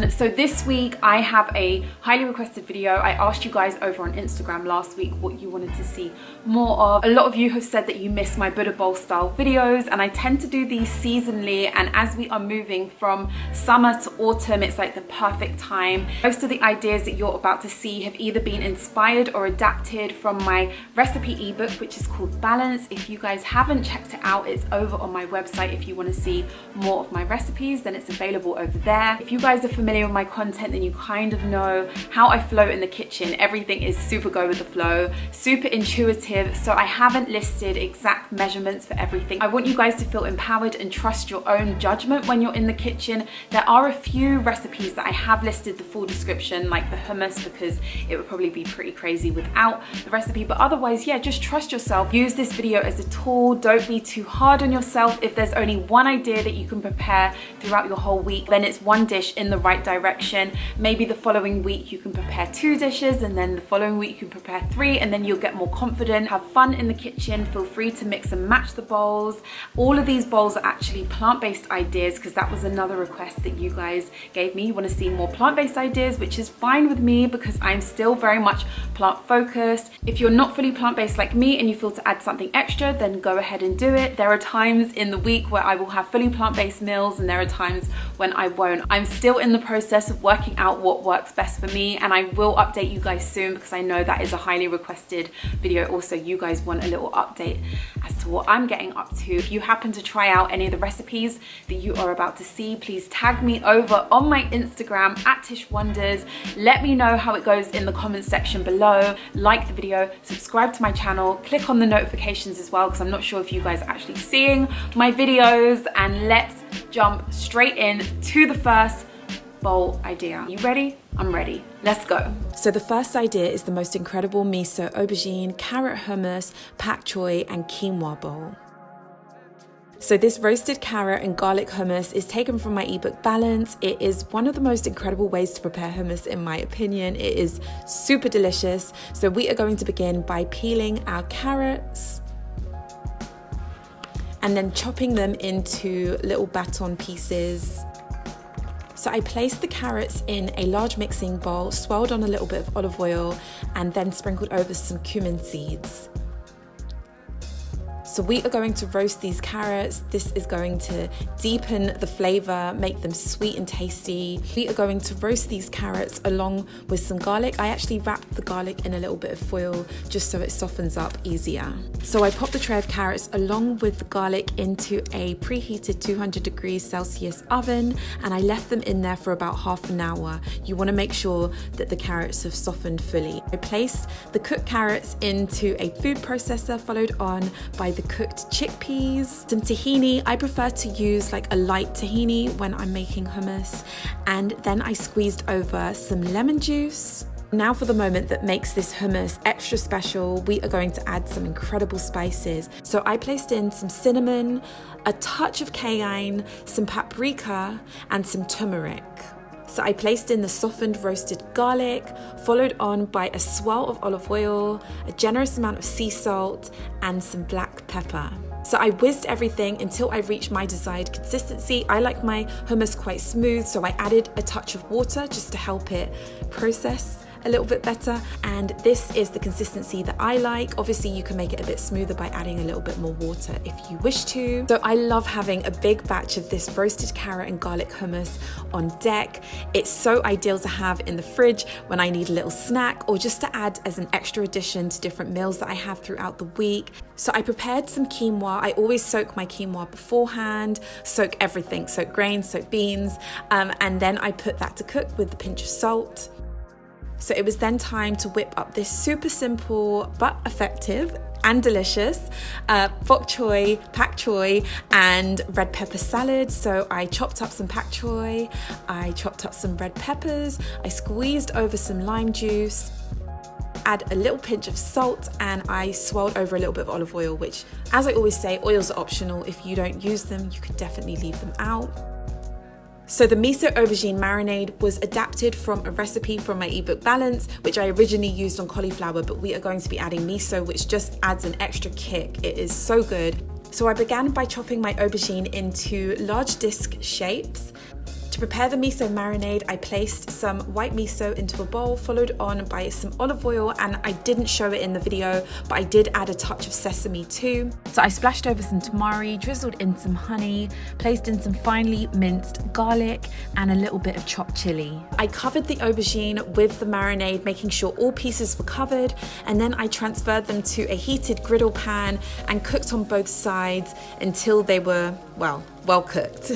everyone. So this week I have a highly requested video. I asked you guys over on Instagram last week what you wanted to see more of. A lot of you have said that you miss my Buddha bowl style videos, and I tend to do these seasonally, and as we are moving from summer to autumn, it's like the perfect time. Most of the ideas that you're about to see have either been inspired or adapted from my recipe ebook, which is called Balance. If you guys haven't checked it out, it's over on my website. If you want to see more of my recipes, then it's available over there. If you guys are familiar with my content, then you kind of know how I flow in the kitchen. Everything is super go with the flow, super intuitive, so I haven't listed exact measurements for everything. I want you guys to feel empowered and trust your own judgment when you're in the kitchen. There are a few recipes that I have listed the full description, like the hummus, because it would probably be pretty crazy without the recipe, but otherwise, yeah, just trust yourself. Use this video as a tool. Don't be too hard on yourself. If there's only one idea that you can prepare throughout your whole week, then it's one dish in the right direction. Maybe the following week you can prepare 2 dishes, and then the following week you can prepare 3, and then you'll get more confident. Have fun in the kitchen. Feel free to mix and match the bowls. All of these bowls are actually plant-based ideas, because that was another request that you guys gave me. You want to see more plant-based ideas, which is fine with me because I'm still very much plant-focused. If you're not fully plant-based like me and you feel to add something extra, then go ahead and do it. There are times in the week where I will have fully plant-based meals, and there are times when I won't. I'm still in the process of working out what works best for me, and I will update you guys soon because I know that is a highly requested video. Also, you guys want a little update as to what I'm getting up to. If you happen to try out any of the recipes that you are about to see, please tag me over on my Instagram at Tish Wonders. Let me know how it goes in the comments section below. Like the video, subscribe to my channel, click on the notifications as well, because I'm not sure if you guys are actually seeing my videos. And let's jump straight in to the first bowl idea. You ready? I'm ready. Let's go. So the first idea is the most incredible miso, aubergine, carrot hummus, pak choi, and quinoa bowl. So this roasted carrot and garlic hummus is taken from my ebook Balance. It is one of the most incredible ways to prepare hummus in my opinion. It is super delicious. So we are going to begin by peeling our carrots and then chopping them into little baton pieces. So I placed the carrots in a large mixing bowl, swirled on a little bit of olive oil, and then sprinkled over some cumin seeds. So we are going to roast these carrots. This is going to deepen the flavor, make them sweet and tasty. We are going to roast these carrots along with some garlic. I actually wrapped the garlic in a little bit of foil just so it softens up easier. So I popped the tray of carrots along with the garlic into a preheated 200 degrees Celsius oven, and I left them in there for about half an hour. You want to make sure that the carrots have softened fully. I placed the cooked carrots into a food processor, followed on by the cooked chickpeas, some tahini. I prefer to use like a light tahini when I'm making hummus, and then I squeezed over some lemon juice. Now for the moment that makes this hummus extra special, we are going to add some incredible spices. So I placed in some cinnamon, a touch of cayenne, some paprika, and some turmeric. So I placed in the softened roasted garlic, followed on by a swirl of olive oil, a generous amount of sea salt, and some black pepper. So I whizzed everything until I reached my desired consistency. I like my hummus quite smooth, so I added a touch of water just to help it process a little bit better, and this is the consistency that I like. Obviously you can make it a bit smoother by adding a little bit more water if you wish to. So I love having a big batch of this roasted carrot and garlic hummus on deck. It's so ideal to have in the fridge when I need a little snack, or just to add as an extra addition to different meals that I have throughout the week. So I prepared some quinoa. I always soak my quinoa beforehand, soak everything, soak grains, soak beans, and then I put that to cook with a pinch of salt. So it was then time to whip up this super simple but effective and delicious bok choy, pak choy, and red pepper salad. So I chopped up some pak choy, I chopped up some red peppers, I squeezed over some lime juice, add a little pinch of salt, and I swirled over a little bit of olive oil, which, as I always say, oils are optional. If you don't use them, you can definitely leave them out. So the miso aubergine marinade was adapted from a recipe from my ebook Balance, which I originally used on cauliflower, but we are going to be adding miso, which just adds an extra kick. It is so good. So I began by chopping my aubergine into large disc shapes. To prepare the miso marinade, I placed some white miso into a bowl, followed on by some olive oil, and I didn't show it in the video, but I did add a touch of sesame too. So I splashed over some tamari, drizzled in some honey, placed in some finely minced garlic, and a little bit of chopped chili. I covered the aubergine with the marinade, making sure all pieces were covered, and then I transferred them to a heated griddle pan and cooked on both sides until they were, well cooked.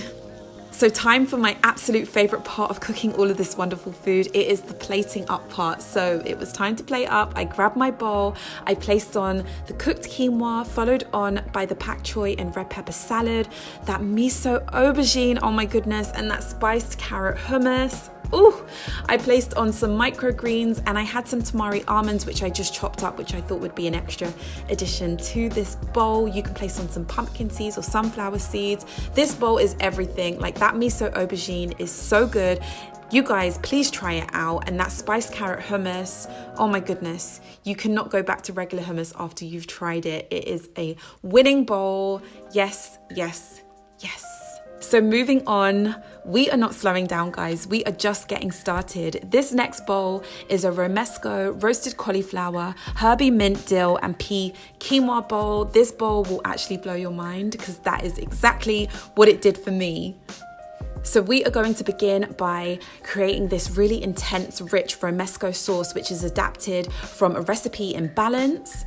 So time for my absolute favorite part of cooking all of this wonderful food. It is the plating up part. So it was time to plate up. I grabbed my bowl, I placed on the cooked quinoa, followed on by the pak choy and red pepper salad, that miso aubergine, oh my goodness, and that spiced carrot hummus. Ooh, I placed on some microgreens, and I had some tamari almonds which I just chopped up, which I thought would be an extra addition to this bowl. You can place on some pumpkin seeds or sunflower seeds. This bowl is everything. Like, that miso aubergine is so good. You guys, please try it out. And that spiced carrot hummus, oh my goodness, you cannot go back to regular hummus after you've tried it. It is a winning bowl. Yes, yes, yes. So moving on, we are not slowing down, guys. We are just getting started. This next bowl is a Romesco roasted cauliflower, herby mint dill and pea quinoa bowl. This bowl will actually blow your mind because that is exactly what it did for me. So we are going to begin by creating this really intense, rich Romesco sauce, which is adapted from a recipe in Balance.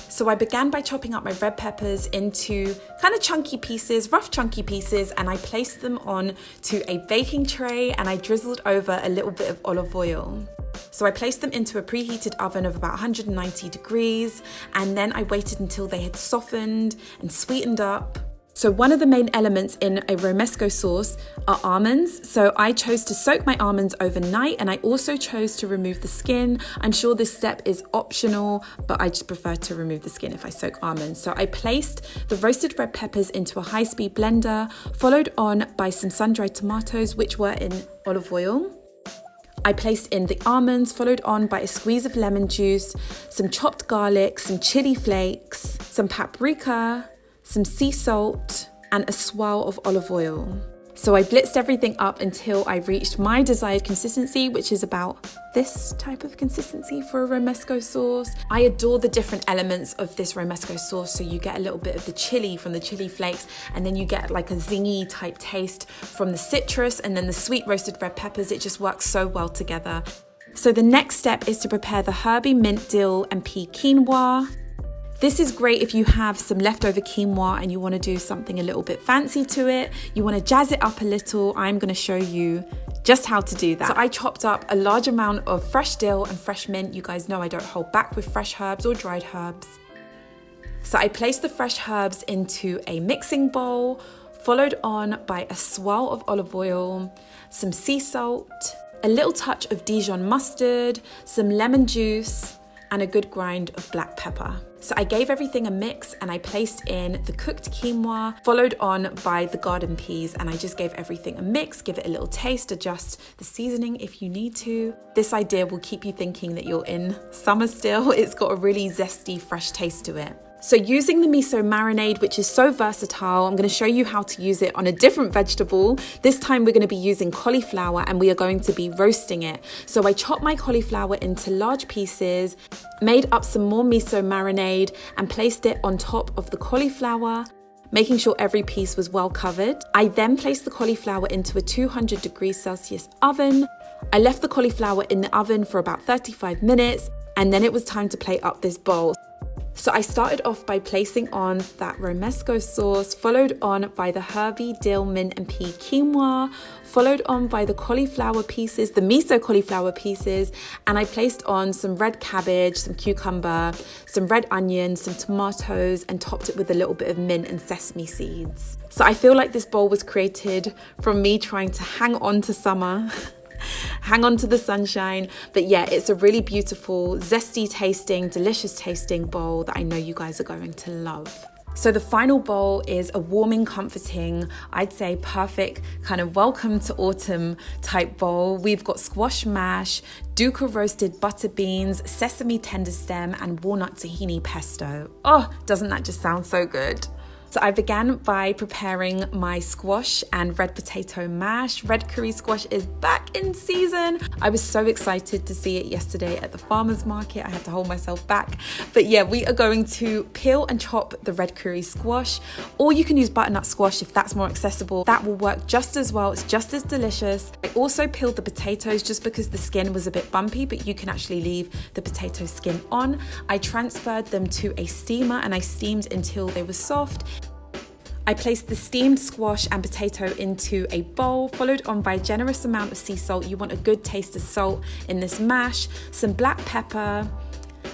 So I began by chopping up my red peppers into kind of chunky pieces, rough chunky pieces, and I placed them on to a baking tray, and I drizzled over a little bit of olive oil. So I placed them into a preheated oven of about 190 degrees, and then I waited until they had softened and sweetened up. So one of the main elements in a Romesco sauce are almonds. So I chose to soak my almonds overnight, and I also chose to remove the skin. I'm sure this step is optional, but I just prefer to remove the skin if I soak almonds. So I placed the roasted red peppers into a high-speed blender, followed on by some sun-dried tomatoes, which were in olive oil. I placed in the almonds, followed on by a squeeze of lemon juice, some chopped garlic, some chili flakes, some paprika, some sea salt, and a swirl of olive oil. So I blitzed everything up until I reached my desired consistency, which is about this type of consistency for a Romesco sauce. I adore the different elements of this Romesco sauce. So you get a little bit of the chili from the chili flakes, and then you get like a zingy type taste from the citrus, and then the sweet roasted red peppers. It just works so well together. So the next step is to prepare the herby mint dill and pea quinoa. This is great if you have some leftover quinoa and you want to do something a little bit fancy to it. You want to jazz it up a little. I'm going to show you just how to do that. So I chopped up a large amount of fresh dill and fresh mint. You guys know I don't hold back with fresh herbs or dried herbs. So I placed the fresh herbs into a mixing bowl, followed on by a swirl of olive oil, some sea salt, a little touch of Dijon mustard, some lemon juice, and a good grind of black pepper. So I gave everything a mix, and I placed in the cooked quinoa, followed on by the garden peas, and I just gave everything a mix, give it a little taste, adjust the seasoning if you need to. This idea will keep you thinking that you're in summer still. It's got a really zesty, fresh taste to it. So using the miso marinade, which is so versatile, I'm going to show you how to use it on a different vegetable. This time we're going to be using cauliflower, and we are going to be roasting it. So I chopped my cauliflower into large pieces, made up some more miso marinade, and placed it on top of the cauliflower, making sure every piece was well covered. I then placed the cauliflower into a 200 degrees Celsius oven. I left the cauliflower in the oven for about 35 minutes, and then it was time to plate up this bowl. So I started off by placing on that Romesco sauce, followed on by the herby dill, mint and pea quinoa, followed on by the cauliflower pieces, the miso cauliflower pieces, and I placed on some red cabbage, some cucumber, some red onions, some tomatoes, and topped it with a little bit of mint and sesame seeds. So I feel like this bowl was created from me trying to hang on to summer, hang on to the sunshine. But yeah, it's a really beautiful, zesty tasting, delicious tasting bowl that I know you guys are going to love. So the final bowl is a warming, comforting, I'd say perfect kind of welcome to autumn type bowl. We've got squash mash, dukkha roasted butter beans, sesame tender stem, and walnut tahini pesto. Oh, doesn't that just sound so good? So I began by preparing my squash and red potato mash. Red curry squash is back in season. I was so excited to see it yesterday at the farmer's market. I had to hold myself back. But yeah, we are going to peel and chop the red curry squash, or you can use butternut squash if that's more accessible. That will work just as well. It's just as delicious. I also peeled the potatoes just because the skin was a bit bumpy, but you can actually leave the potato skin on. I transferred them to a steamer and I steamed until they were soft. I placed the steamed squash and potato into a bowl, followed on by a generous amount of sea salt. You want a good taste of salt in this mash, some black pepper,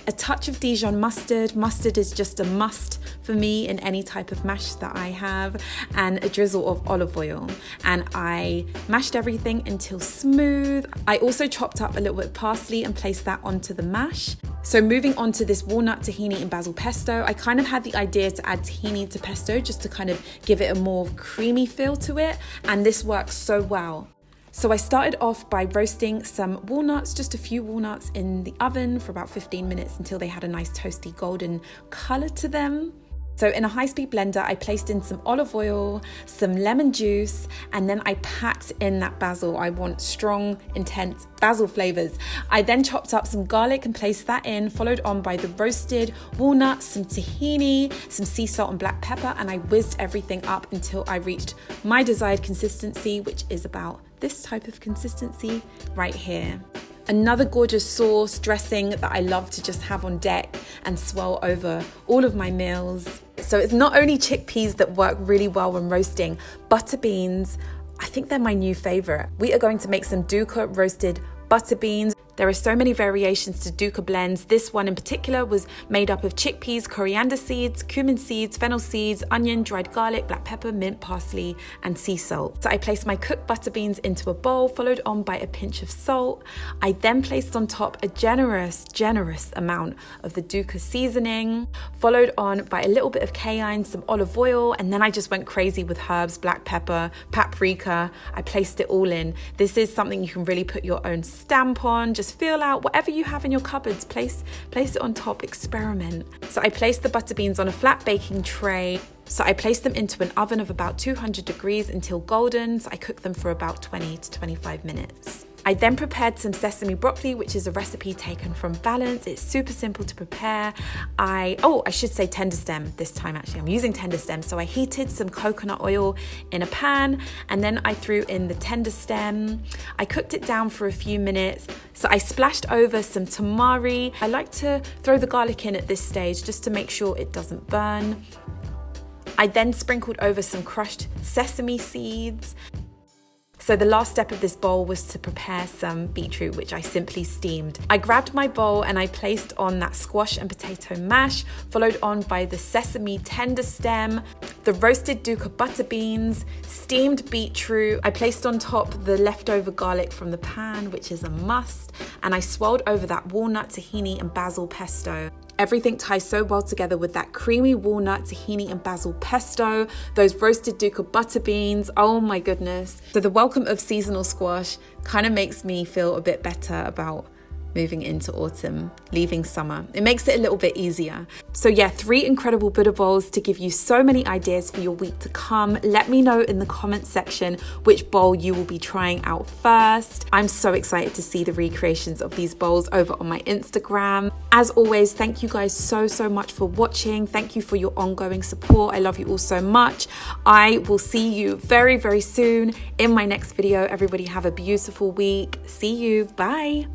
a touch of Dijon mustard. Mustard is just a must for me in any type of mash that I have, and a drizzle of olive oil. And I mashed everything until smooth. I also chopped up a little bit of parsley and placed that onto the mash. So moving on to this walnut, tahini and basil pesto, I kind of had the idea to add tahini to pesto just to kind of give it a more creamy feel to it, and this works so well. So I started off by roasting some walnuts, just a few walnuts in the oven for about 15 minutes until they had a nice toasty golden color to them. So in a high-speed blender, I placed in some olive oil, some lemon juice, and then I packed in that basil. I want strong, intense basil flavors. I then chopped up some garlic and placed that in, followed on by the roasted walnuts, some tahini, some sea salt and black pepper, and I whizzed everything up until I reached my desired consistency, which is about this type of consistency right here. Another gorgeous sauce dressing that I love to just have on deck and swirl over all of my meals. So it's not only chickpeas that work really well when roasting, butter beans, I think they're my new favorite. We are going to make some dukkha roasted butter beans. There are so many variations to dukkha blends. This one in particular was made up of chickpeas, coriander seeds, cumin seeds, fennel seeds, onion, dried garlic, black pepper, mint, parsley, and sea salt. So I placed my cooked butter beans into a bowl, followed on by a pinch of salt. I then placed on top a generous amount of the dukkha seasoning, followed on by a little bit of cayenne, some olive oil, and then I just went crazy with herbs, black pepper, paprika. I placed it all in. This is something you can really put your own stamp on. Just feel out whatever you have in your cupboards, place it on top, experiment. So I placed the butter beans on a flat baking tray. So I placed them into an oven of about 200 degrees until golden. So I cooked them for about 20 to 25 minutes. I then prepared some sesame broccoli, which is a recipe taken from Balance. It's super simple to prepare. I should say tender stem this time actually. I'm using tender stem. So I heated some coconut oil in a pan and then I threw in the tender stem. I cooked it down for a few minutes. So I splashed over some tamari. I like to throw the garlic in at this stage just to make sure it doesn't burn. I then sprinkled over some crushed sesame seeds. So the last step of this bowl was to prepare some beetroot, which I simply steamed. I grabbed my bowl and I placed on that squash and potato mash, followed on by the sesame tender stem, the roasted dukkha butter beans, steamed beetroot. I placed on top the leftover garlic from the pan, which is a must, and I swirled over that walnut, tahini, and basil pesto. Everything ties so well together with that creamy walnut, tahini and basil pesto, those roasted dukkha butter beans, oh my goodness. So the welcome of seasonal squash kind of makes me feel a bit better about moving into autumn, leaving summer. It makes it a little bit easier. So yeah, 3 incredible Buddha bowls to give you so many ideas for your week to come. Let me know in the comments section which bowl you will be trying out first. I'm so excited to see the recreations of these bowls over on my Instagram. As always, thank you guys so much for watching. Thank you for your ongoing support. I love you all so much. I will see you very soon in my next video. Everybody have a beautiful week. See you. Bye.